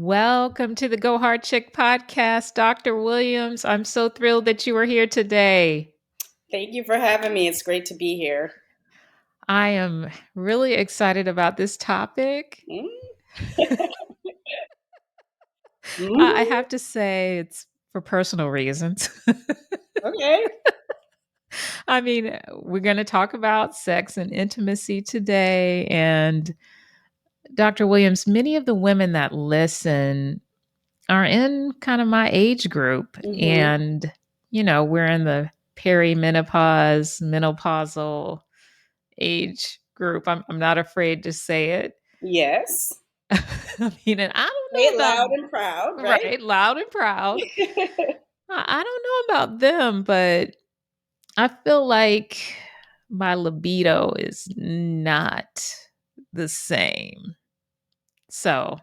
Welcome to the Go Hard Chick podcast, Dr. Williams. I'm so thrilled that you are here today. Thank you for having me. It's great to be here. I am really excited about this topic. Mm, I mm, have to say, it's for personal reasons. okay. I mean, we're going to talk about sex and intimacy today. And Dr. Williams, many of the women that listen are in kind of my age group. Hmm. And, we're in the perimenopause, menopausal age group. I'm not afraid to say it. Yes. I mean, and I Say don't it know about loud and proud, right? right, loud and proud. I don't know about them, but I feel like my libido is not the same. So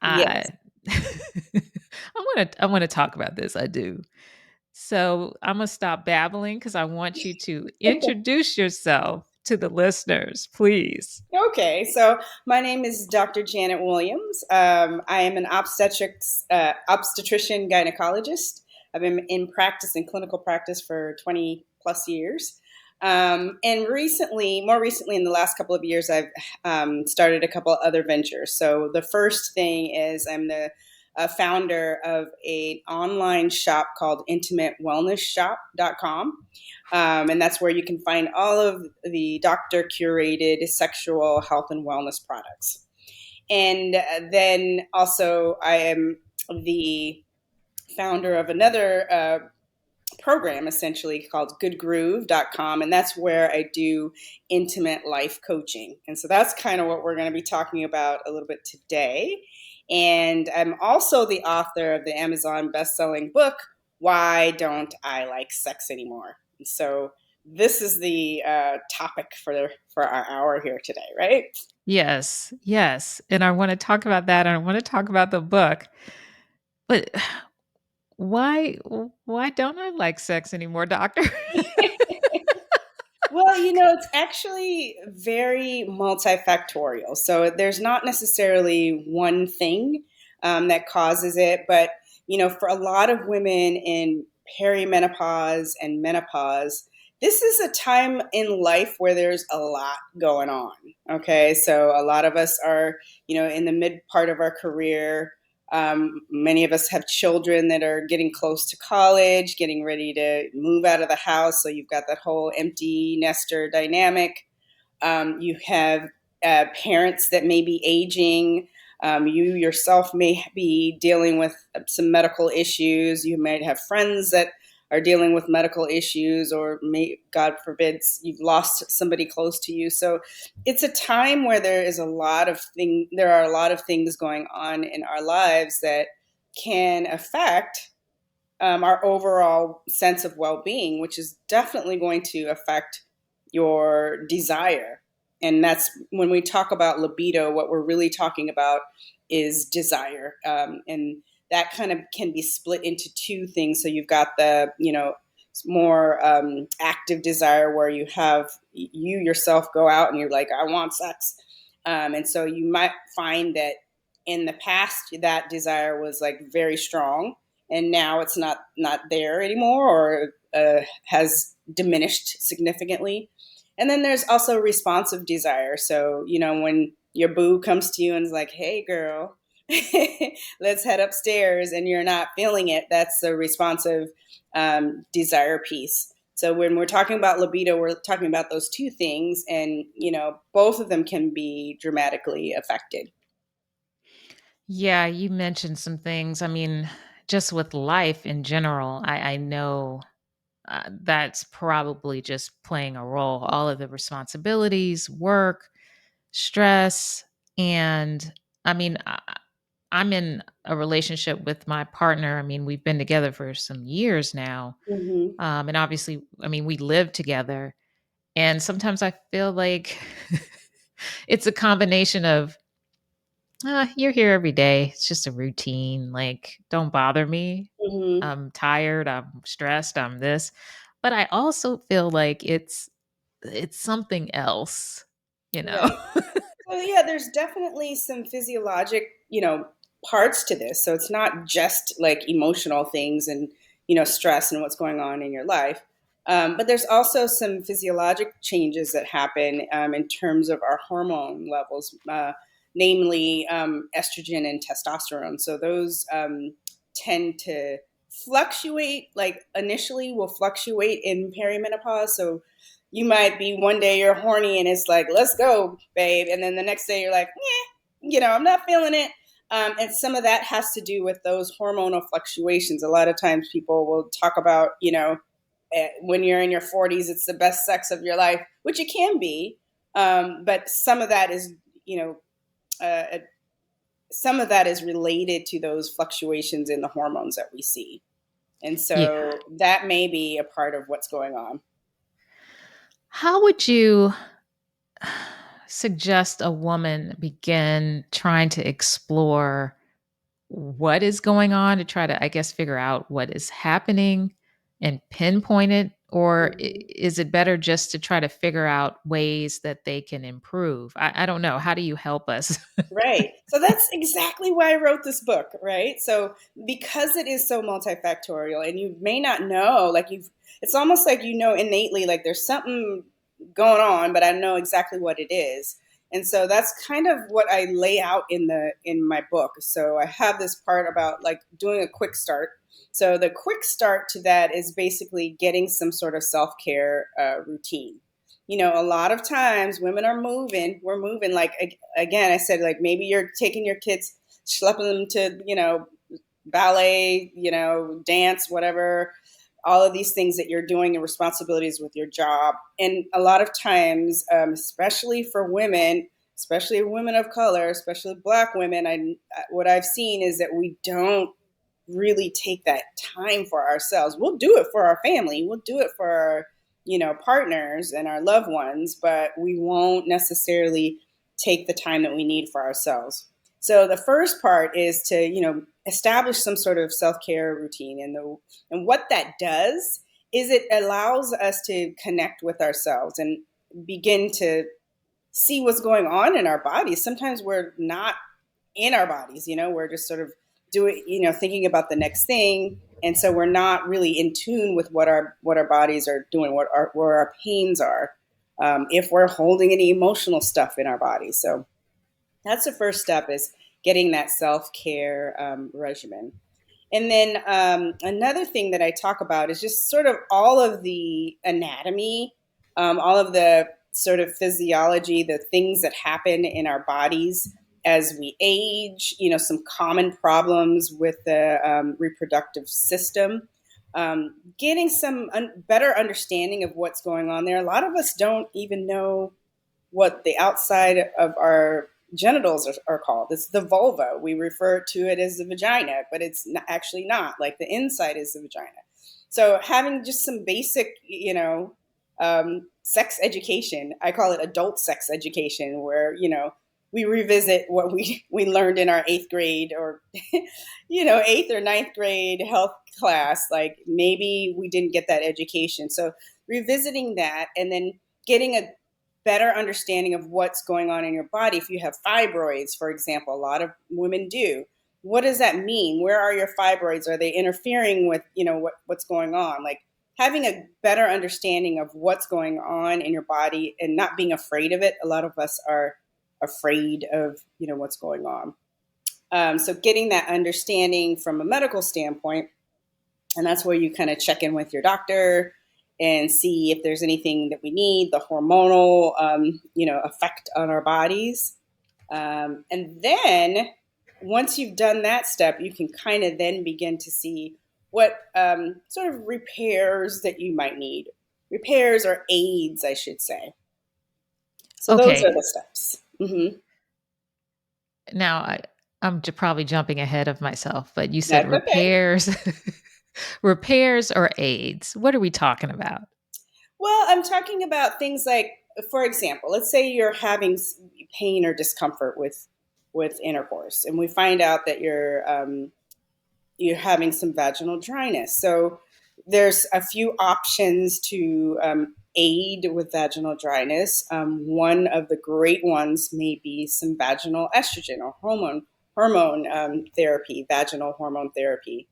I Yes. I want to talk about this. I do. So I'm gonna stop babbling because I want you to introduce yourself to the listeners, please. Okay, so my name is Dr. Janet Williams. I am an obstetrician gynecologist. I've been in practice, in clinical practice for 20 plus years. And more recently, in the last couple of years, I've started a couple other ventures. So the first thing is I'm the founder of an online shop called intimatewellnessshop.com. And that's where you can find all of the doctor curated sexual health and wellness products. And then also, I am the founder of another program essentially called goodgroove.com. And that's where I do intimate life coaching. And so that's kind of what we're going to be talking about a little bit today. And I'm also the author of the Amazon best-selling book, Why Don't I Like Sex Anymore? And so this is the topic for our hour here today, right? Yes, yes. And I want to talk about that and I want to talk about the book. But why why don't I like sex anymore, doctor? Well, it's actually very multifactorial. So there's not necessarily one thing that causes it, but for a lot of women in perimenopause and menopause, this is a time in life where there's a lot going on. Okay, so a lot of us are, in the mid part of our career. Many of us have children that are getting close to college, getting ready to move out of the house. So you've got that whole empty nester dynamic. You have parents that may be aging. You yourself may be dealing with some medical issues. You might have friends that are dealing with medical issues, or God forbid, you've lost somebody close to you. So it's a time where there are a lot of things going on in our lives that can affect our overall sense of well-being, which is definitely going to affect your desire. And that's when we talk about libido, what we're really talking about is desire. And that kind of can be split into two things. So you've got the, more active desire where you yourself go out and you're like, I want sex. And so you might find that in the past, that desire was like very strong, and now it's not there anymore, or has diminished significantly. And then there's also responsive desire. So when your boo comes to you and is like, hey girl, let's head upstairs, and you're not feeling it, that's the responsive desire piece. So when we're talking about libido, we're talking about those two things, and both of them can be dramatically affected. Yeah, you mentioned some things. I mean, just with life in general, I know that's probably just playing a role. All of the responsibilities, work, stress. And I mean, I'm in a relationship with my partner. I mean, we've been together for some years now. Hmm. And obviously, I mean, we live together. And sometimes I feel like it's a combination of, you're here every day. It's just a routine. Like, don't bother me. Hmm. I'm tired. I'm stressed. I'm this. But I also feel like it's something else, you know? Right. So yeah, there's definitely some physiologic, parts to this. So it's not just like emotional things and, stress and what's going on in your life. But there's also some physiologic changes that happen in terms of our hormone levels, namely estrogen and testosterone. So those tend to fluctuate, like initially will fluctuate in perimenopause. So you might be one day you're horny and it's like, let's go, babe. And then the next day you're like, I'm not feeling it. And some of that has to do with those hormonal fluctuations. A lot of times people will talk about, when you're in your 40s, it's the best sex of your life, which it can be. But some of that is, you know, uh, some of that is related to those fluctuations in the hormones that we see. And Yeah. so that may be a part of what's going on. How would you suggest a woman begin trying to explore what is going on to try to, I guess, figure out what is happening and pinpoint it? Or is it better just to try to figure out ways that they can improve? I don't know. How do you help us? Right. So that's exactly why I wrote this book, right? So because it is so multifactorial and you may not know, like it's almost like innately, like there's something going on, but I know exactly what it is. And so that's kind of what I lay out in my book. So I have this part about like doing a quick start. So the quick start to that is basically getting some sort of self-care routine. A lot of times women are moving, we're moving, like, again, I said, like, maybe you're taking your kids, schlepping them to, ballet, dance, whatever, all of these things that you're doing and responsibilities with your job. And a lot of times, especially for women, especially women of color, especially Black women, what I've seen is that we don't really take that time for ourselves. We'll do it for our family, we'll do it for our, partners and our loved ones, but we won't necessarily take the time that we need for ourselves. So the first part is to, establish some sort of self-care routine, and what that does is it allows us to connect with ourselves and begin to see what's going on in our bodies. Sometimes we're not in our bodies, we're just sort of doing, thinking about the next thing. And so we're not really in tune with what our bodies are doing, where our pains are, if we're holding any emotional stuff in our bodies. So that's the first step, is getting that self-care regimen. And then another thing that I talk about is just sort of all of the anatomy, all of the sort of physiology, the things that happen in our bodies as we age, some common problems with the reproductive system, getting some better understanding of what's going on there. A lot of us don't even know what the outside of our genitals are called. It's the vulva. We refer to it as the vagina, but it's actually not. Like, the inside is the vagina. So having just some basic, sex education, I call it adult sex education, where, we revisit what we learned in our eighth grade, or, eighth or ninth grade health class. Like, maybe we didn't get that education. So revisiting that, and then getting a better understanding of what's going on in your body. If you have fibroids, for example, a lot of women do. What does that mean? Where are your fibroids? Are they interfering with, what's going on? Like, having a better understanding of what's going on in your body and not being afraid of it. A lot of us are afraid of, what's going on. So getting that understanding from a medical standpoint, and that's where you kind of check in with your doctor and see if there's anything that we need, the hormonal, effect on our bodies. And then once you've done that step, you can kind of then begin to see what sort of repairs that you might need. Repairs or aids, I should say. So those are Okay. the steps. Mm-hmm. Now, I'm probably jumping ahead of myself, but you said That's okay. repairs, repairs or aids. What are we talking about? Well, I'm talking about things like, for example, let's say you're having pain or discomfort with intercourse, and we find out that you're having some vaginal dryness. So there's a few options to aid with vaginal dryness. One of the great ones may be some vaginal estrogen or hormone therapy, vaginal hormone therapy.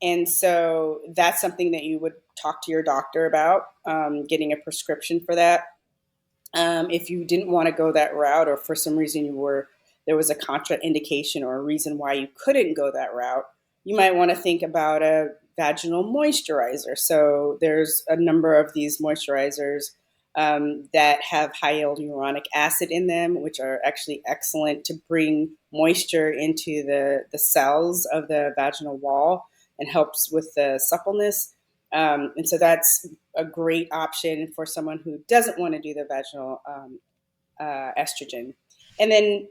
And so that's something that you would talk to your doctor about, getting a prescription for that. If you didn't want to go that route, or for some reason there was a contraindication or a reason why you couldn't go that route, you might want to think about a vaginal moisturizer. So there's a number of these moisturizers that have high hyaluronic acid in them, which are actually excellent to bring moisture into the cells of the vaginal wall and helps with the suppleness. And so that's a great option for someone who doesn't want to do the vaginal estrogen. And then,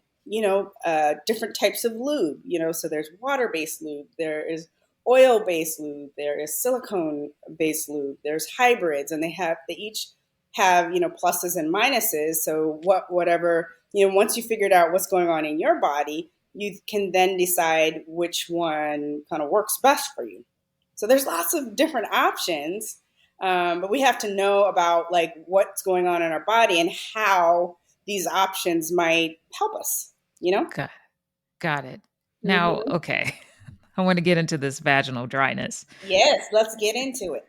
different types of lube, so there's water based lube, there is oil based lube, there is silicone based lube, there's hybrids, and they each have, pluses and minuses. So whatever, once you figured out what's going on in your body, you can then decide which one kind of works best for you. So there's lots of different options, but we have to know about like what's going on in our body and how these options might help us. You know? Got got it. Now, Hmm. okay, I wanna get into this vaginal dryness. Yes, let's get into it.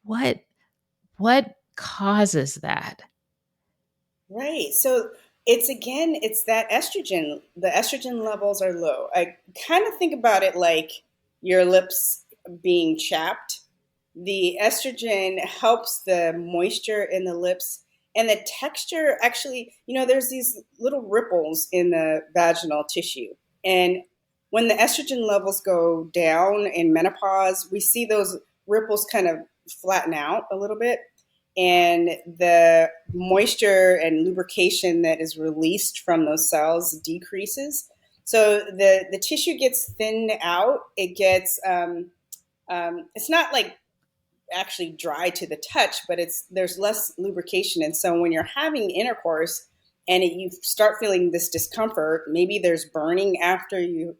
What what causes that? Right. So it's that estrogen. The estrogen levels are low. I kind of think about it like your lips being chapped. The estrogen helps the moisture in the lips and the texture. Actually, there's these little ripples in the vaginal tissue. And when the estrogen levels go down in menopause, we see those ripples kind of flatten out a little bit, and the moisture and lubrication that is released from those cells decreases. So the tissue gets thinned out. It gets it's not like actually dry to the touch, but there's less lubrication. And so when you're having intercourse and you start feeling this discomfort, maybe there's burning after you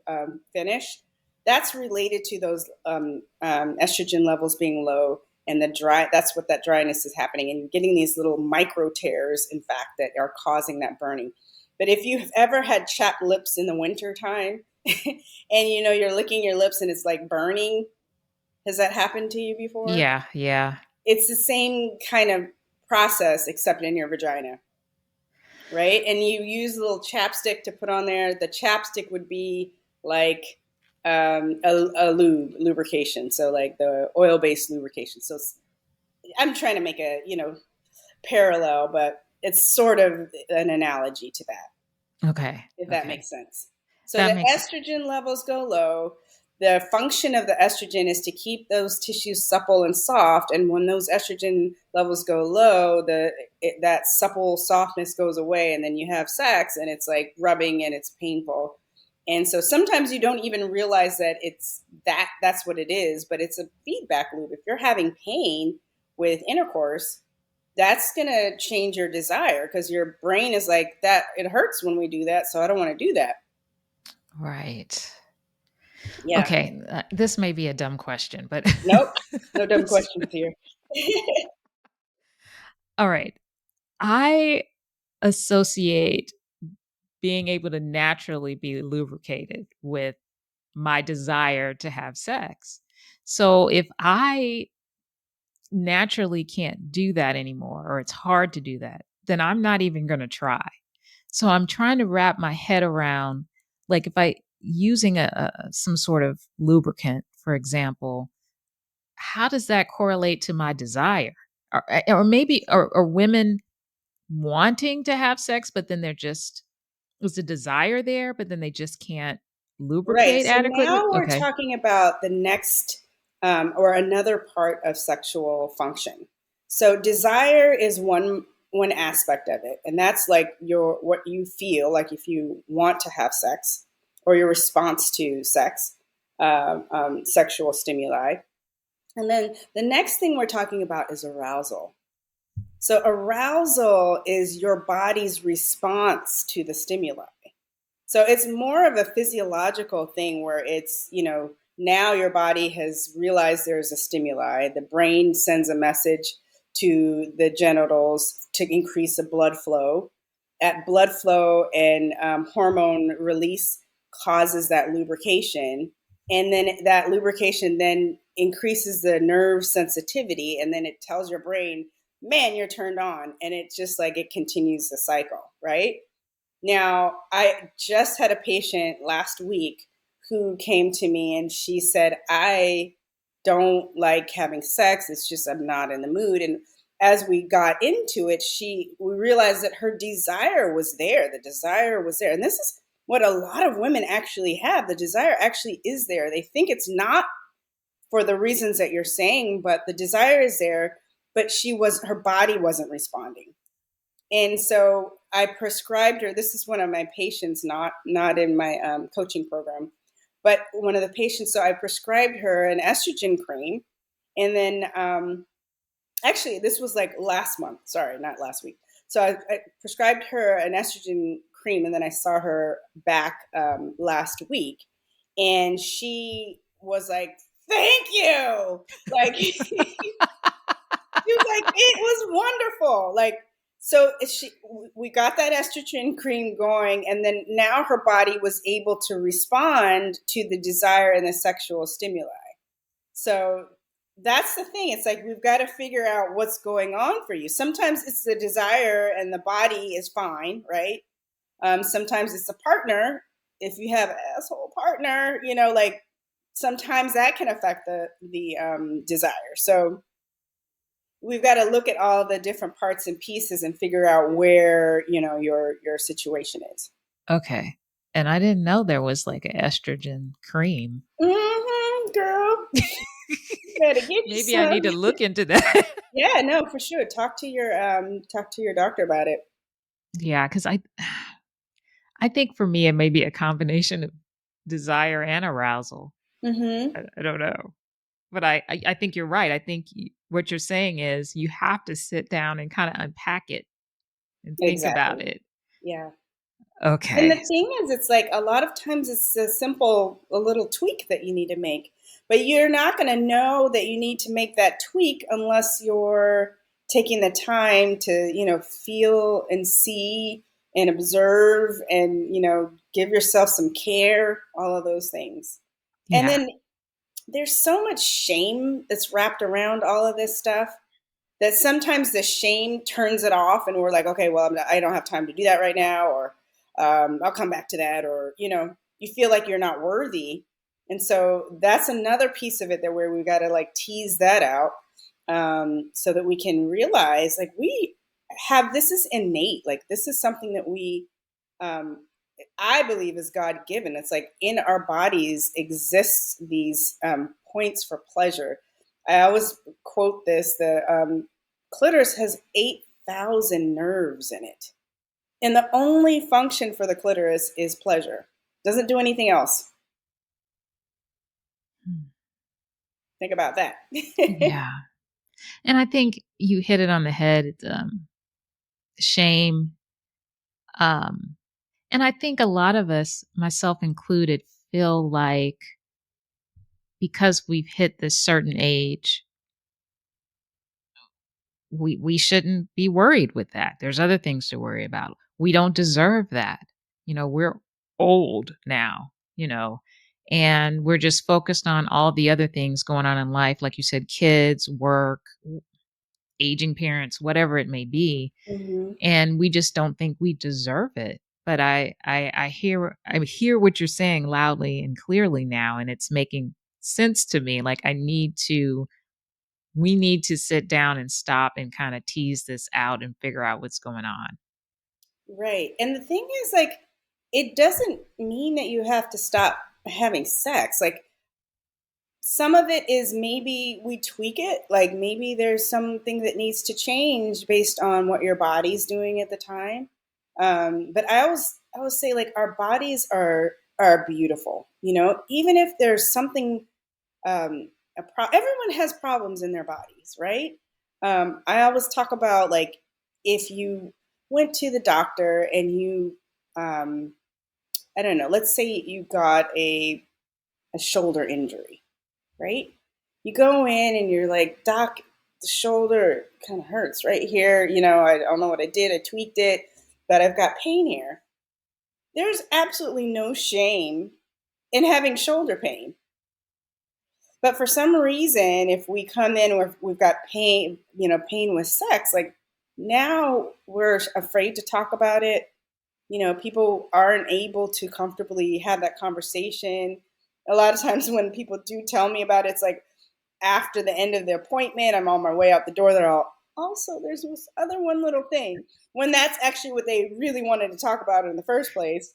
finish. That's related to those estrogen levels being low and the dry. That's what that dryness is happening, and you're getting these little micro tears, in fact, that are causing that burning. But if you've ever had chapped lips in the winter time, and you're licking your lips and it's like burning, has that happened to you before? Yeah, yeah. It's the same kind of process except in your vagina, right? And you use a little chapstick to put on there. The chapstick would be like a lubrication, so like the oil based lubrication. So I'm trying to make a parallel, but it's sort of an analogy to that, Okay, if that okay. makes sense. So That the makes estrogen levels go low. The function of the estrogen is to keep those tissues supple and soft. And when those estrogen levels go low, that supple softness goes away, and then you have sex, and it's like rubbing and it's painful. And so sometimes you don't even realize that that's what it is, but it's a feedback loop. If you're having pain with intercourse, that's going to change your desire, because your brain is like, that it hurts when we do that, so I don't want to do that. right. Yeah. Okay, this may be a dumb question, but Nope. No dumb it's questions here. all right. I associate being able to naturally be lubricated with my desire to have sex. So if I naturally can't do that anymore, or it's hard to do that, then I'm not even going to try. So I'm trying to wrap my head around, like, if I using some sort of lubricant, for example, how does that correlate to my desire? Or maybe, or women wanting to have sex, but then they're just, is the desire there, but then they just can't Right. lubricate So adequately? now we're Okay. talking about the next, or another part of sexual function. So desire is one aspect of it, and that's like what you feel like if you want to have sex, or your response to sex, sexual stimuli. And then the next thing we're talking about is arousal. So arousal is your body's response to the stimuli. So it's more of a physiological thing where it's, now your body has realized there's a stimuli. The brain sends a message to the genitals to increase the blood flow. at blood flow and hormone release causes that lubrication, and then that lubrication then increases the nerve sensitivity, and then it tells your brain, man, you're turned on, and it just like it continues the cycle, right? Now, I just had a patient last week who came to me and she said, I don't like having sex. It's just I'm not in the mood. And as we got into it, we realized that her desire was there. The desire was there. And this is what a lot of women actually have. The desire actually is there. They think it's not for the reasons that you're saying, but the desire is there, but her body wasn't responding. And so I prescribed her. This is one of my patients, not in my coaching program, but one of the patients. So I prescribed her an estrogen cream, and then actually this was like last month. Sorry, not last week. So I prescribed her an estrogen cream, and then I saw her back last week, and she was like, "Thank you!" Like she was like, it was wonderful. Like, so we got that estrogen cream going, and then now her body was able to respond to the desire and the sexual stimuli. So that's the thing. It's like we've got to figure out what's going on for you. Sometimes it's the desire and the body is fine, right? Sometimes it's the partner. If you have an asshole partner, like sometimes that can affect the desire. So we've got to look at all the different parts and pieces and figure out where your situation is. Okay. And I didn't know there was like an estrogen cream. Girl, you better get you Maybe I some. need to look into that. Yeah, no, for sure. Talk to your doctor about it. Yeah, because I think for me, it may be a combination of desire and arousal. Mm-hmm. I don't know. But I think you're right. I think what you're saying is you have to sit down and kind of unpack it and think about Exactly. it. Yeah. And the Okay. thing is, it's like a lot of times it's a little tweak that you need to make. But you're not going to know that you need to make that tweak unless you're taking the time to, feel and see and observe and, give yourself some care, all of those things. And Yeah. then there's so much shame that's wrapped around all of this stuff that sometimes the shame turns it off and we're like, okay, well, I don't have time to do that right now, or I'll come back to that, or you feel like you're not worthy. And so that's another piece of it that where we got to like tease that out, so that we can realize like we have, this is innate, like this is something that we um, I believe is God given. It's like in our bodies exists these points for pleasure. I always quote this: the clitoris has 8,000 nerves in it, and the only function for the clitoris is pleasure. Doesn't do anything else. Hmm. Think about that. Yeah. And I think you hit it on the head. It's, shame. Um, and I think a lot of us, myself included, feel like because we've hit this certain age, we shouldn't be worried with that. There's other things to worry about. We don't deserve that. We're old now, and we're just focused on all the other things going on in life, like you said, kids, work, aging parents, whatever it may be, Hmm. and we just don't think we deserve it. But I hear what you're saying loudly and clearly now, and it's making sense to me. Like we need to sit down and stop and kind of tease this out and figure out what's going on. Right. And the thing is, like, it doesn't mean that you have to stop having sex. Like, some of it is maybe we tweak it, like maybe there's something that needs to change based on what your body's doing at the time. But I always say like our bodies are beautiful, even if there's something, everyone has problems in their bodies, right? I always talk about like if you went to the doctor and you, um, I don't know, let's say you got a shoulder injury, right? You go in and you're like, Doc, the shoulder kind of hurts right here. I don't know what I did. I tweaked it. that I've got pain here. There's absolutely no shame in having shoulder pain. But for some reason, if we come in where we've got pain, pain with sex, like now we're afraid to talk about it. People aren't able to comfortably have that conversation. A lot of times when people do tell me about it, it's like after the end of the appointment, I'm on my way out the door. They're all, also, there's this other one little thing. When that's actually what they really wanted to talk about in the first place.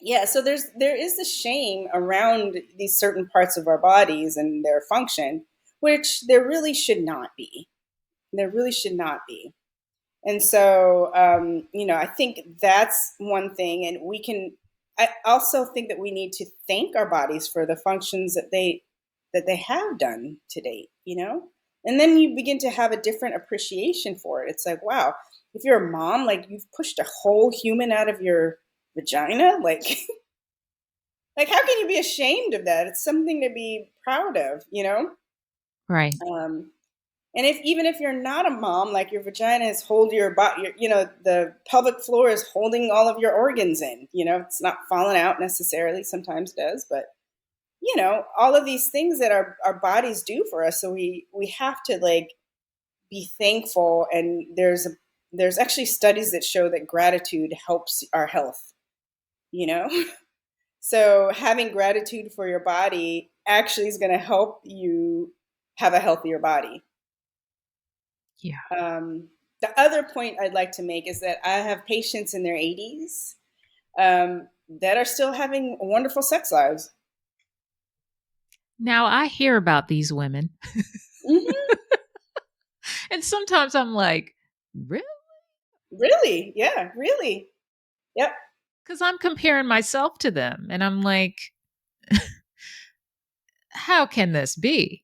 Yeah, so there is the shame around these certain parts of our bodies and their function, which there really should not be. There really should not be. And so, I think that's one thing. And I also think that we need to thank our bodies for the functions that they have done to date, And then you begin to have a different appreciation for it. It's like, wow, if you're a mom, like you've pushed a whole human out of your vagina, like, like how can you be ashamed of that? It's something to be proud of. Right. Um, and if even if you're not a mom, like your vagina is holding your body, the pelvic floor is holding all of your organs in. It's not falling out necessarily. Sometimes it does, but all of these things that our bodies do for us. So we have to like be thankful. And there's actually studies that show that gratitude helps our health. You know, so having gratitude for your body actually is going to help you have a healthier body. Yeah. The other point I'd like to make is that I have patients in their 80s that are still having wonderful sex lives. Now I hear about these women, Hmm. and sometimes I'm like, really? Really? Yeah, really. Yep. Because I'm comparing myself to them, and I'm like, how can this be?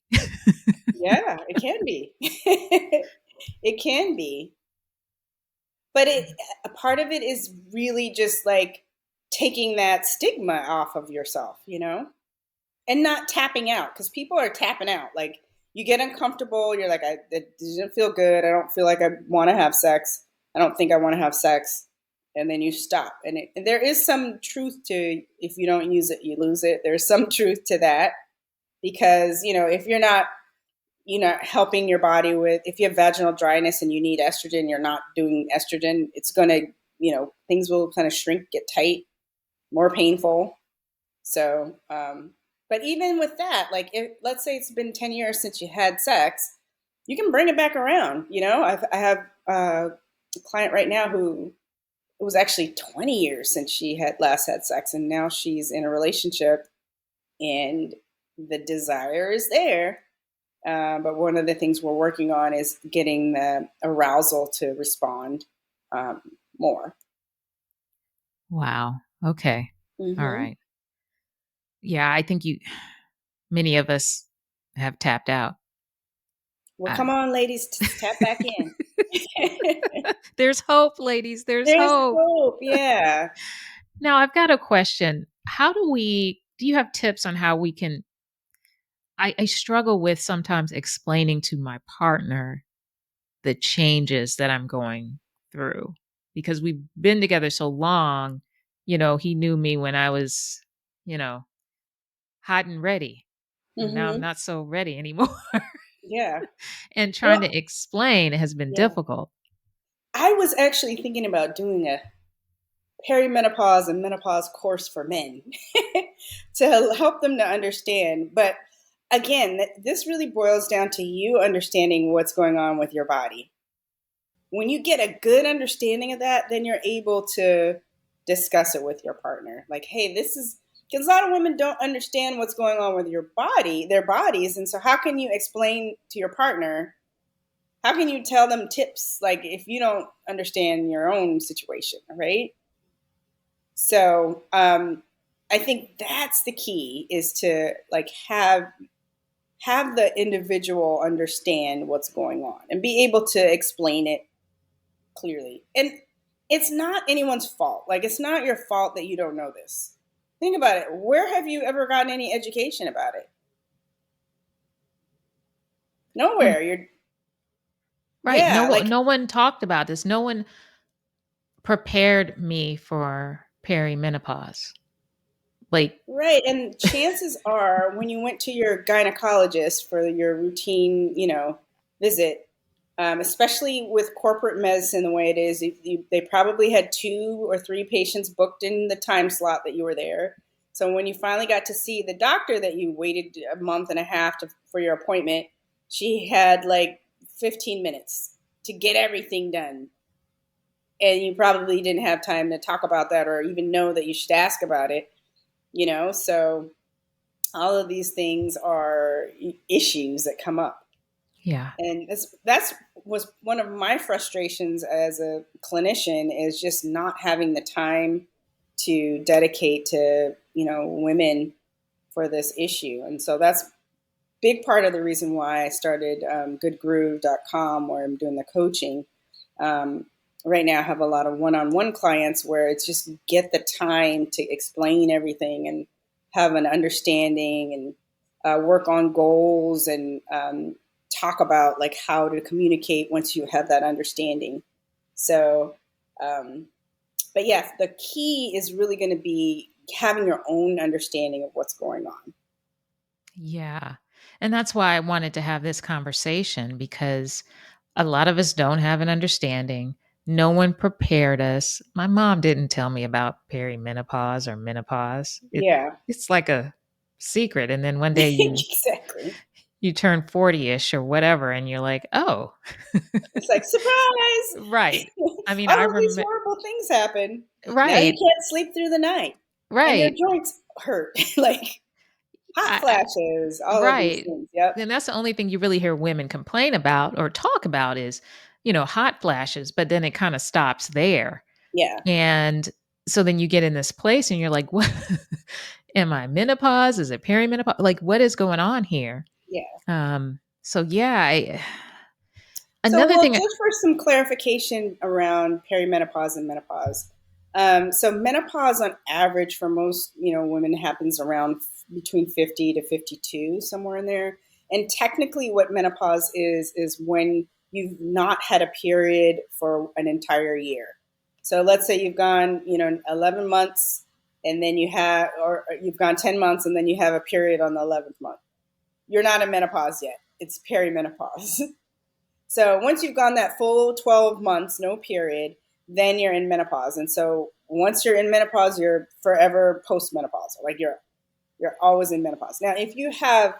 Yeah, it can be. It can be. But a part of it is really just like taking that stigma off of yourself, and not tapping out because people are tapping out. Like you get uncomfortable, you're like, it doesn't feel good. I don't feel like I want to have sex. I don't think I want to have sex. And then you stop. And there is some truth to if you don't use it, you lose it. There's some truth to that because, if you're not, helping your body with, if you have vaginal dryness and you need estrogen, you're not doing estrogen, it's going to, things will kind of shrink, get tight, more painful. So, but even with that, like, if let's say it's been 10 years since you had sex, you can bring it back around. I have a client right now who it was actually 20 years since she had last had sex, and now she's in a relationship, and the desire is there. But one of the things we're working on is getting the arousal to respond um, more. Wow. Okay. All Hmm. right. Yeah, I think many of us have tapped out. Well, Uh, come on, ladies, tap back in. there's hope, ladies. There's There's hope. hope. Yeah. Now, I've got a question. Do you have tips on how we can? I struggle with sometimes explaining to my partner the changes that I'm going through because we've been together so long. He knew me when I was, you know, hot and ready. And now I'm Hmm. not so ready anymore. Yeah. And trying Well, to explain has been yeah. difficult. I was actually thinking about doing a perimenopause and menopause course for men to help them to understand. But again, this really boils down to you understanding what's going on with your body. When you get a good understanding of that, then you're able to discuss it with your partner. Like, hey, this is because a lot of women don't understand what's going on with their bodies. And so, how can you explain to your partner? How can you tell them tips like if you don't understand your own situation, right? So, I think that's the key is to like have the individual understand what's going on and be able to explain it clearly. And it's not anyone's fault. Like it's not your fault that you don't know this. Think about it. Where have you ever gotten any education about it? And Nowhere. You're right, yeah, like no one talked about this. No one prepared me for perimenopause. Like, Right. And chances are, when you went to your gynecologist for your routine, visit, especially with corporate medicine the way it is, they probably had 2 or 3 patients booked in the time slot that you were there. So when you finally got to see the doctor that you waited a month and a half for your appointment, she had like 15 minutes to get everything done. And you probably didn't have time to talk about that or even know that you should ask about it, So all of these things are issues that come up, yeah, and that's was one of my frustrations as a clinician, is just not having the time to dedicate to women for this issue. And so that's big part of the reason why I started goodgroove.com, where I'm doing the coaching. um, right now I have a lot of one-on-one clients where it's just get the time to explain everything and have an understanding, and work on goals, and talk about like how to communicate once you have that understanding. So um, but yeah, the key is really going to be having your own understanding of what's going on. yeah. And that's why I wanted to have this conversation because a lot of us don't have an understanding. No one prepared us. My mom didn't tell me about perimenopause or menopause. Yeah. It's like a secret. And then one day Exactly. you turn 40ish or whatever and you're like, "Oh." It's like, Right. surprise! I mean, I All of these remember. horrible things happen. Now you Right. can't sleep through the night, and your Right. joints hurt, like hot I flashes, all of these Right. things. Yep. And that's the only thing you really hear women complain about or talk about is, hot flashes, but then it kind of stops there. Yeah. And so then you get in this place and you're like, what? Am I menopause? Is it perimenopause? Like, what is going on here? Yeah. So yeah, So, another well, thing. just for some clarification around perimenopause and menopause. So, menopause on average for most, women happens around between 50 to 52, somewhere in there. And technically, what menopause is when you've not had a period for an entire year. So, let's say you've gone, 11 months, and then or you've gone 10 months, and then you have a period on the 11th month. You're not in menopause yet. It's perimenopause. So once you've gone that full 12 months, no period, then you're in menopause. And so once you're in menopause, you're forever postmenopausal. Like you're always in menopause. Now, if you have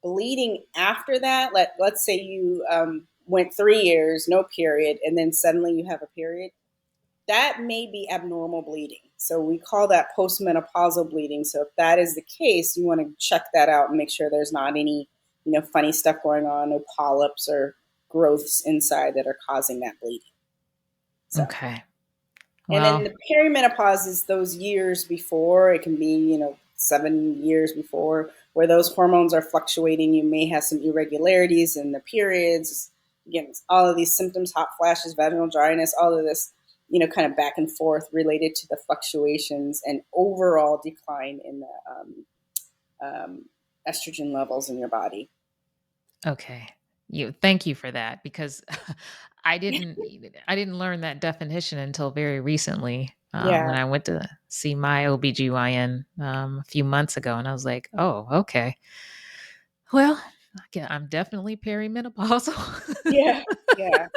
bleeding after that, let's say you went 3 years, no period, and then suddenly you have a period, that may be abnormal bleeding. So we call that postmenopausal bleeding. So if that is the case, you want to check that out and make sure there's not any, funny stuff going on, no polyps or growths inside that are causing that bleeding. So, Okay. and then Well, the perimenopause is those years before. It can be, 7 years before, where those hormones are fluctuating. You may have some irregularities in the periods. Again, all of these symptoms, hot flashes, vaginal dryness, all of this, kind of back and forth related to the fluctuations and overall decline in the estrogen levels in your body. okay. Thank you for that because I didn't I didn't learn that definition until very recently, when Yeah. I went to see my OBGYN a few months ago and I was like, "Oh, okay. Well, I'm definitely perimenopausal." Yeah. Yeah.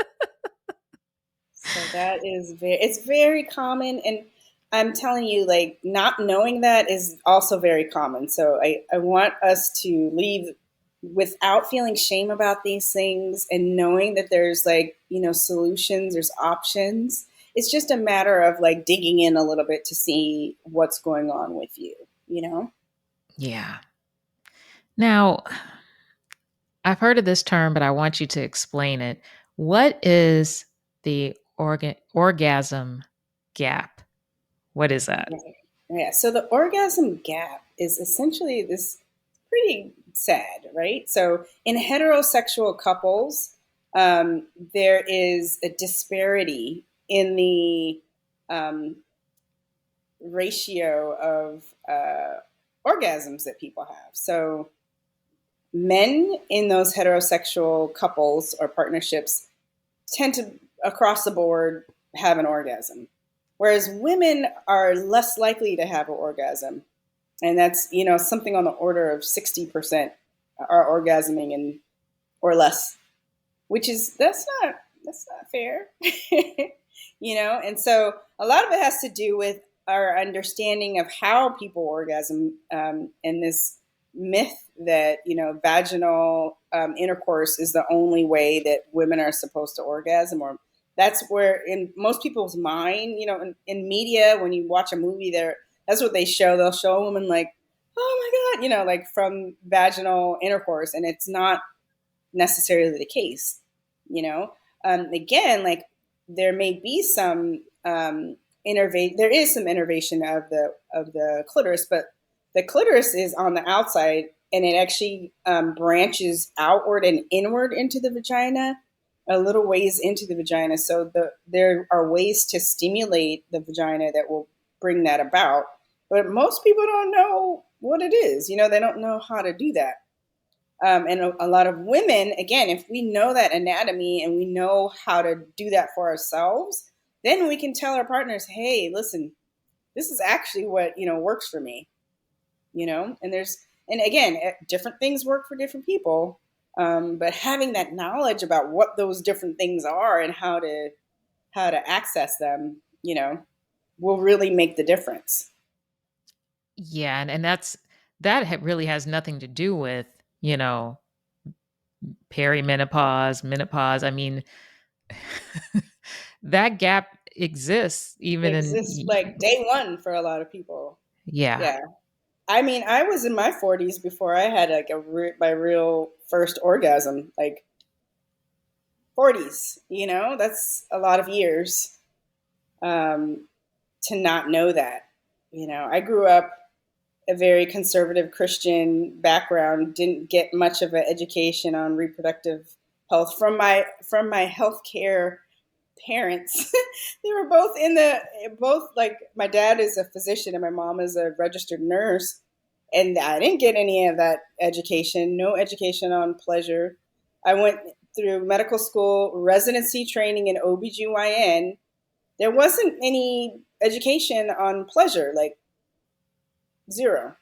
So that is it's very common. And I'm telling you, like, not knowing that is also very common. So I want us to leave without feeling shame about these things, and knowing that there's like, solutions, there's options. It's just a matter of like digging in a little bit to see what's going on with you, you know? Yeah. Now, I've heard of this term, but I want you to explain it. What is the orgasm gap? What is that? Right. Yeah. So the orgasm gap is essentially this pretty sad, right? So in heterosexual couples, there is a disparity in the um, ratio of orgasms that people have. So men in those heterosexual couples or partnerships tend to, across the board, have an orgasm. whereas women are less likely to have an orgasm. And that's, something on the order of 60% are orgasming and or less, which is that's not fair. And so a lot of it has to do with our understanding of how people orgasm, and this myth that vaginal intercourse is the only way that women are supposed to orgasm, or that's where in most people's mind, in media, when you watch a movie, there that's what they show. They'll show a woman like, oh my god, like from vaginal intercourse, and it's not necessarily the case. You know, again, like there may be some innervate. There is some innervation of the clitoris, but the clitoris is on the outside, and it actually branches outward and inward into the vagina, a little ways into the vagina. So there are ways to stimulate the vagina that will bring that about. But most people don't know what it is. They don't know how to do that. And a lot of women, again, if we know that anatomy and we know how to do that for ourselves, then we can tell our partners, hey, listen, this is actually what, works for me, and again, different things work for different people. But having that knowledge about what those different things are and how to access them, will really make the difference. Yeah, and that really has nothing to do with, you know, perimenopause, menopause. I mean, that gap exists even in Exists like day one for a lot of people. yeah. Yeah. I mean, I was in my 40s before I had like my real first orgasm, like 40s, that's a lot of years, um, to not know that. I grew up a very conservative Christian background, didn't get much of an education on reproductive health from my healthcare parents. They were both like my dad is a physician and my mom is a registered nurse, and I didn't get any of that education. No education on pleasure. I went through medical school, residency training in OBGYN. There wasn't any education on pleasure, like zero.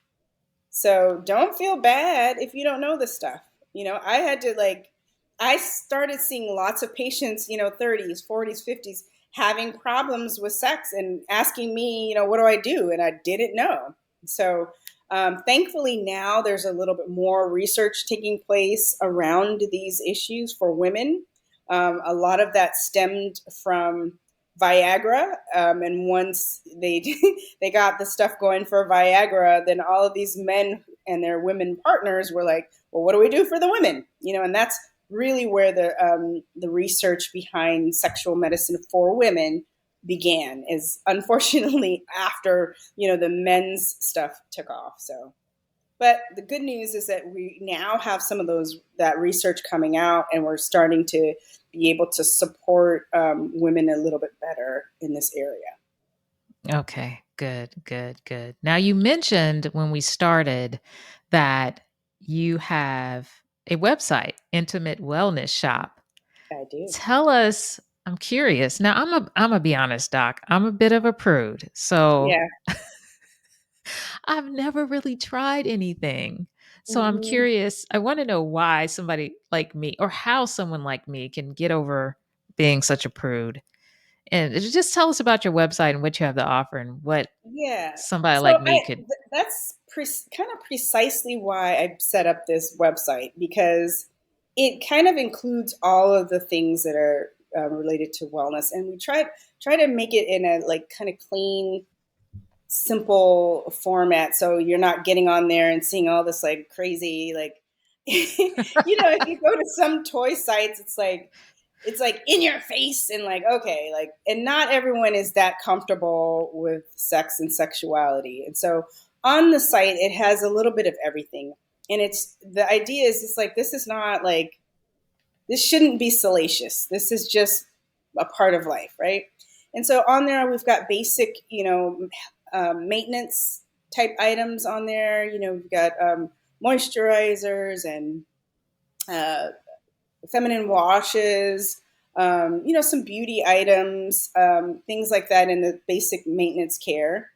So don't feel bad if you don't know this stuff. I had to I started seeing lots of patients, 30s, 40s, 50s, having problems with sex and asking me, what do I do? And I didn't know. So thankfully now there's a little bit more research taking place around these issues for women. A lot of that stemmed from Viagra, and once they they got the stuff going for Viagra, then all of these men and their women partners were like, "Well, what do we do for the women?" And that's really where the research behind sexual medicine for women began. Is unfortunately after the men's stuff took off. So, but the good news is that we now have some of that research coming out, and we're starting to be able to support women a little bit better in this area. Okay, good, good, good. Now you mentioned when we started that you have a website, Intimate Wellness Shop. I do. Tell us, I'm curious. Now I'm a be honest, doc. I'm a bit of a prude. So Yeah. I've never really tried anything. So I'm Hmm. curious. I want to know why somebody like me or how someone like me can get over being such a prude. And just tell us about your website and what you have to offer and what Yeah. somebody So like me could. that's kind of precisely why I set up this website, because it kind of includes all of the things that are related to wellness, and we try to make it in a like kind of clean, simple format, so you're not getting on there and seeing all this like crazy like if you go to some toy sites, it's like in your face and like, okay, like, and not everyone is that comfortable with sex and sexuality. And so on the site it has a little bit of everything, and it's the idea is it's like, this is not like, this shouldn't be salacious. This is just a part of life, right? And so on there, we've got basic, maintenance type items on there. We've got moisturizers and uh, feminine washes. some beauty items, things like that in the basic maintenance care.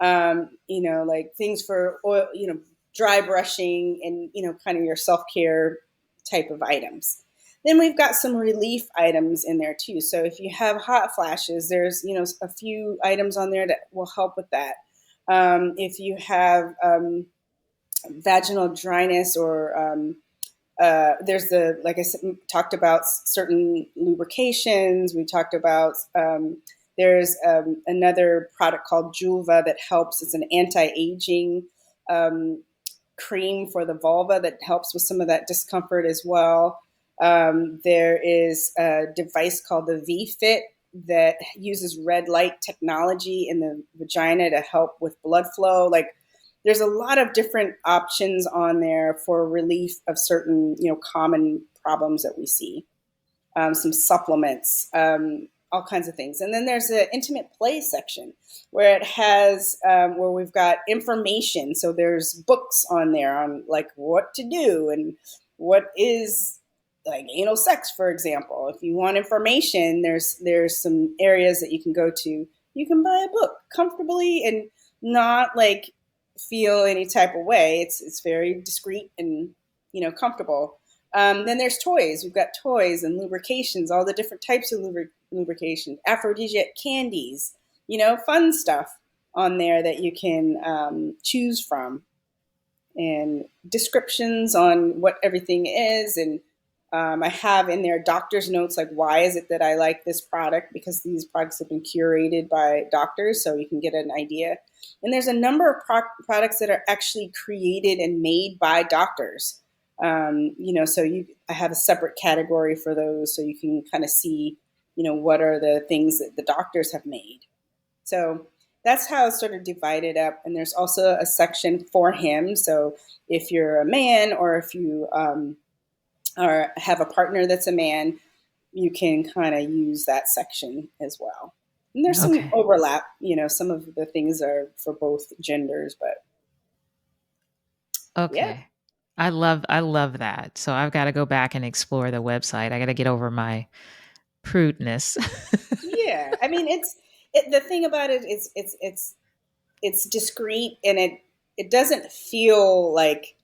Like things for oil, dry brushing and, kind of your self care type of items. Then we've got some relief items in there too. So if you have hot flashes, there's, a few items on there that will help with that. If you have vaginal dryness or there's the like I said, talked about certain lubrications. We talked about there's another product called Julva that helps. It's an anti-aging um, cream for the vulva that helps with some of that discomfort as well. There is a device called the V-Fit that uses red light technology in the vagina to help with blood flow. Like there's a lot of different options on there for relief of certain, common problems that we see. Some supplements, all kinds of things. And then there's an intimate play section where it has where we've got information. So there's books on there on like what to do and what is like anal sex, for example. If you want information, there's some areas that you can go to. You can buy a book comfortably and not like feel any type of way. It's very discreet and comfortable. Then there's toys. We've got toys and lubrications, all the different types of lubrication, aphrodisiac candies, fun stuff on there that you can choose from, and descriptions on what everything is. And I have in there doctor's notes, like why is it that I like this product, because these products have been curated by doctors, so you can get an idea. And there's a number of products that are actually created and made by doctors. So I have a separate category for those, so you can kind of see, what are the things that the doctors have made. So that's how it's sort of divided up. And there's also a section for him. So if you're a man, or if you or have a partner that's a man, you can kind of use that section as well. And there's some Okay. overlap. Some of the things are for both genders, but yeah. Okay. I love that. So I've got to go back and explore the website. I got to get over my prudeness. Yeah, I mean, the thing about it is it's discreet, and it doesn't feel like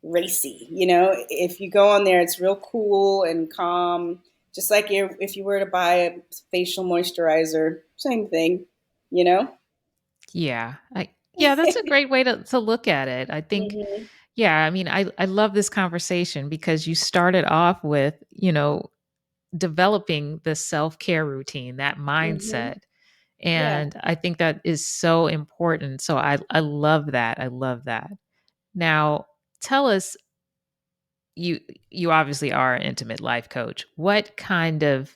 racy. If you go on there, it's real cool and calm, just like if you were to buy a facial moisturizer, same thing. You know. Yeah. Yeah, that's a great way to look at it. I think Hmm. yeah, I mean, I love this conversation because you started off with, developing the self-care routine, that Hmm. mindset. Yeah. And I think that is so important. So I love that. I love that. Now, tell us, you you obviously are an intimate life coach. What kind of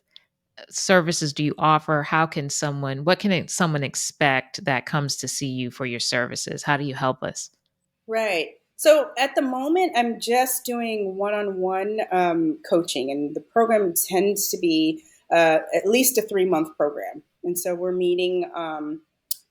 services do you offer? What can someone expect that comes to see you for your services? How do you help us? Right. So at the moment, I'm just doing one-on-one coaching, and the program tends to be at least a 3-month program. And so we're meeting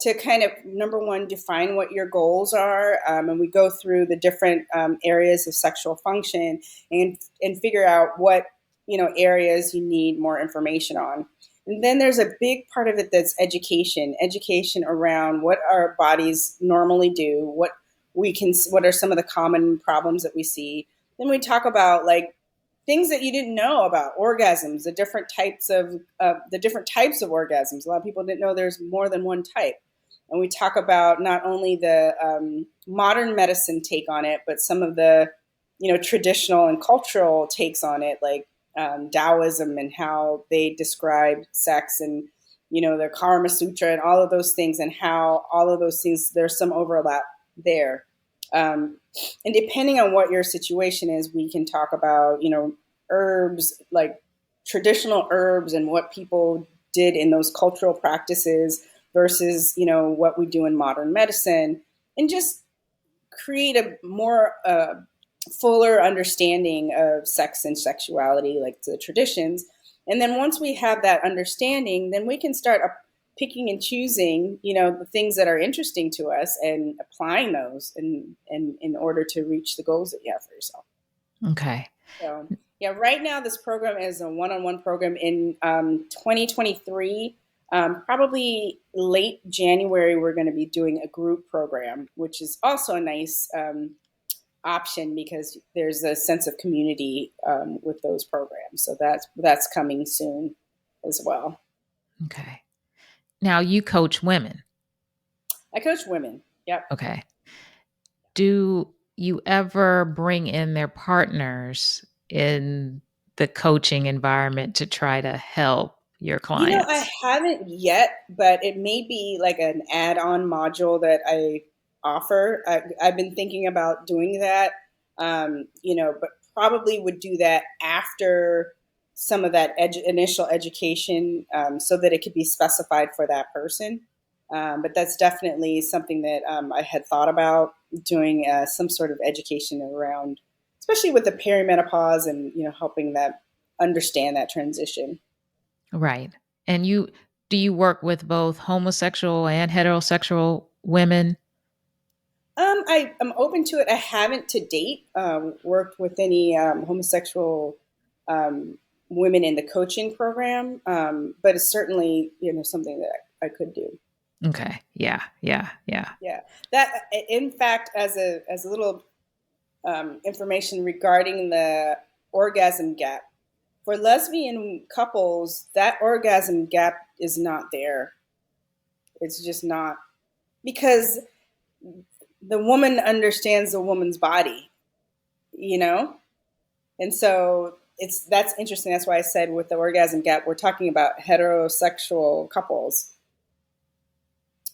to kind of, number one, define what your goals are, and we go through the different areas of sexual function, and figure out what areas you need more information on. And then there's a big part of it that's education around what our bodies normally do, what are some of the common problems that we see. Then we talk about like things that you didn't know about orgasms, the different types of orgasms. A lot of people didn't know there's more than one type. And we talk about not only the modern medicine take on it, but some of the traditional and cultural takes on it, like Taoism and how they describe sex, and the Karma Sutra and all of those things, and how all of those things, there's some overlap there. Um, and depending on what your situation is, we can talk about, herbs, like traditional herbs, and what people did in those cultural practices versus, what we do in modern medicine, and just create a more fuller understanding of sex and sexuality, like the traditions. And then once we have that understanding, then we can start picking and choosing, the things that are interesting to us, and applying those in order to reach the goals that you have for yourself. Okay. So. Yeah, right now this program is a one-on-one program. In 2023, probably late January, we're going to be doing a group program, which is also a nice option because there's a sense of community with those programs. So that's coming soon as well. Okay. Now you coach women. I coach women. Yep. Okay. Do you ever bring in their partners in the coaching environment to try to help your I clients? haven't yet, but it may be like an add-on module that I offer. I've been thinking about doing that, but probably would do that after some of that initial education, so that it could be specified for that person. But that's definitely something that I had thought about doing, some sort of education around, especially with the perimenopause and helping that understand that transition. Right. And you do you work with both homosexual and heterosexual women? I am open to it. I haven't to date worked with any homosexual um, women in the coaching program, but it's certainly something that I could do. Okay. Yeah. Yeah. Yeah. Yeah, that in fact, as a little information regarding the orgasm gap for lesbian couples, that orgasm gap is not there. It's just not because the woman understands the woman's body, you know and so that's interesting. That's why I said with the orgasm gap, we're talking about heterosexual couples.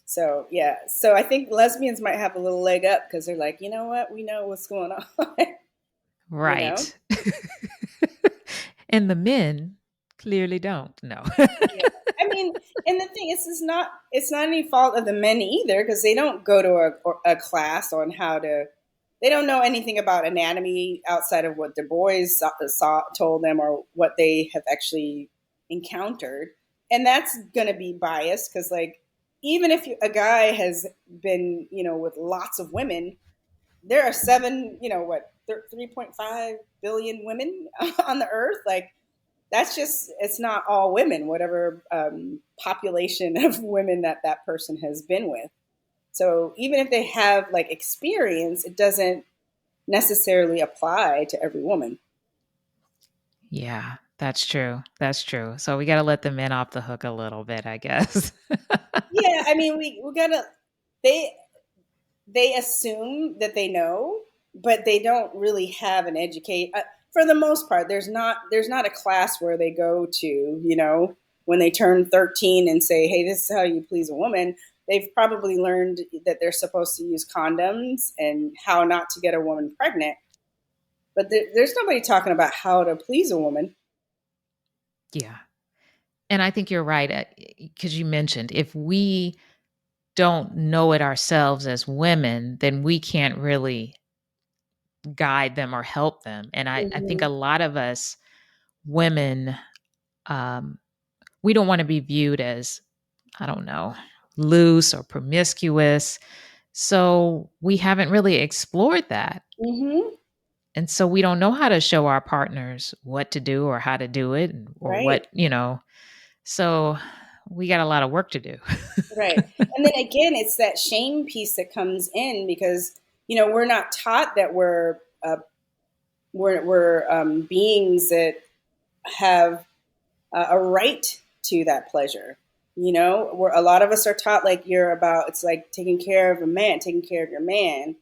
So yeah, so I think lesbians might have a little leg up because they're like, you know what, we know what's going on. you know Right. And the men clearly don't. No. Yeah. I mean, and the thing is, it's not any fault of the men either because they don't go to a class on how to. They don't know anything about anatomy outside of what the boys told them or what they have actually encountered, and that's going to be biased because, like, even if a guy has been, with lots of women, there are seven, 3.5 billion women on the earth, like that's just it's not all women, whatever population of women that person has been with. So even if they have like experience, it doesn't necessarily apply to every woman. Yeah, that's true. That's true. So we gotta let the men off the hook a little bit, I guess. Yeah, I mean, we gotta they they assume that they know, but they don't really have an educate. For the most part, there's not a class where they go to, when they turn 13 and say, "Hey, this is how you please a woman." They've probably learned that they're supposed to use condoms and how not to get a woman pregnant, but there's nobody talking about how to please a woman. Yeah. And I think you're right, because you mentioned if we don't know it ourselves as women, then we can't really guide them or help them. And I think a Mhm. lot of us women, um, we don't wanna be viewed as, I don't know, loose or promiscuous. So we haven't really explored that. Mhm. And so we don't know how to show our partners what to do or how to do it or Right. what. So we got a lot of work to do. Right. And then again, it's that shame piece that comes in because we're not taught that we're beings that have a right to that pleasure. Where a lot of us are taught like you're about it's like taking care of a man, taking care of your man,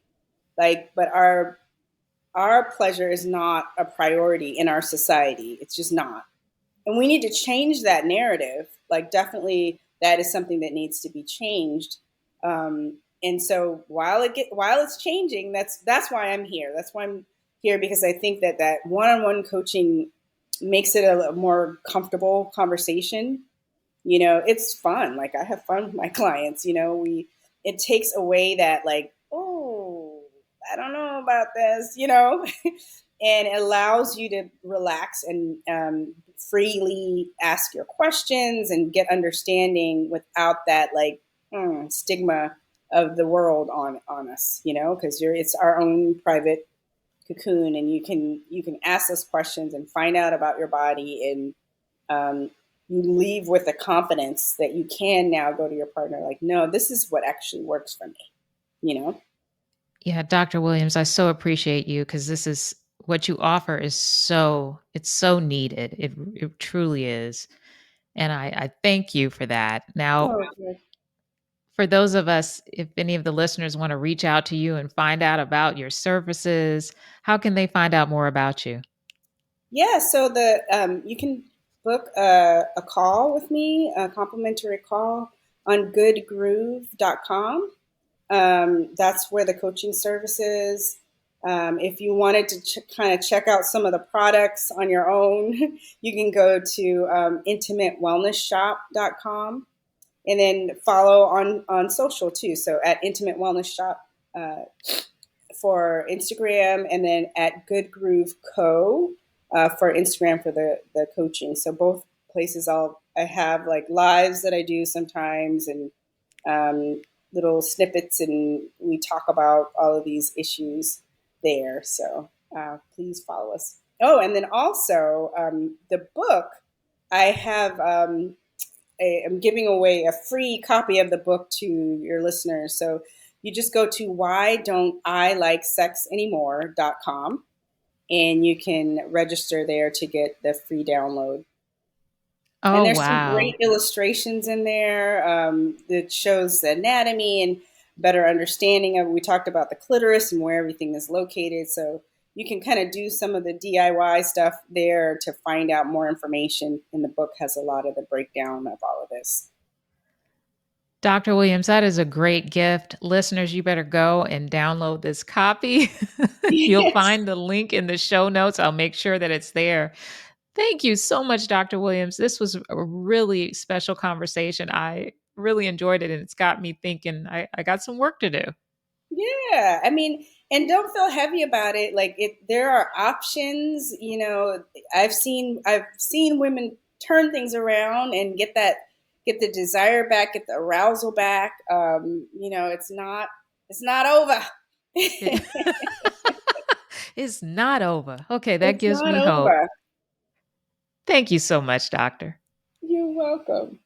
like but our pleasure is not a priority in our society. It's just not. And we need to change that narrative. Like definitely that is something that needs to be changed. And so while it's changing, that's why I'm here. That's why I'm here because I think that one-on-one coaching makes it a more comfortable conversation. It's fun. Like I have fun with my clients. We it takes away that like, oh, I don't know about this, and it allows you to relax and freely ask your questions and get understanding without that like stigma of the world on us, because it's our own private cocoon, and you can ask those questions and find out about your body, and you leave with the confidence that you can now go to your partner like, no, this is what actually works for me, you know. Yeah, Dr. Williams, I so appreciate you because this is what you offer is it's so needed. It truly is. And I thank you for that. Now, Oh, good. for those of us, if any of the listeners want to reach out to you and find out about your services, how can they find out more about you? Yeah, so the you can book a call with me, a complimentary call on goodgroove.com. That's where the coaching service is. If you wanted to kind of check out some of the products on your own, you can go to intimatewellnessshop.com, and then follow on social too. So at Intimate Wellness Shop uh, for Instagram, and then at Good Groove Co. For Instagram for the coaching. So both places I have like lives that I do sometimes, and um, little snippets, and we talk about all of these issues there. So please follow us. Oh, and then also the book. I have I'm giving away a free copy of the book to your listeners. So you just go to why don't I like sex anymore.com, and you can register there to get the free download. And Oh, there's some wow. great illustrations in there that shows the anatomy and better understanding of. We talked about the clitoris and where everything is located, so you can kind of do some of the DIY stuff there to find out more information. And the book has a lot of the breakdown of all of this. Dr. Williams, that is a great gift. Listeners, you better go and download this copy. You'll Yes. find the link in the show notes. I'll make sure that it's there. Thank you so much, Dr. Williams. This was a really special conversation. I really enjoyed it, and it's got me thinking I got some work to do. Yeah, I mean, and don't feel heavy about it. Like there are options. I've seen women turn things around and get the desire back, get the arousal back. It's not over. It- it's not over. Okay, that It's gives not me hope. over. Thank you so much, doctor. You're welcome.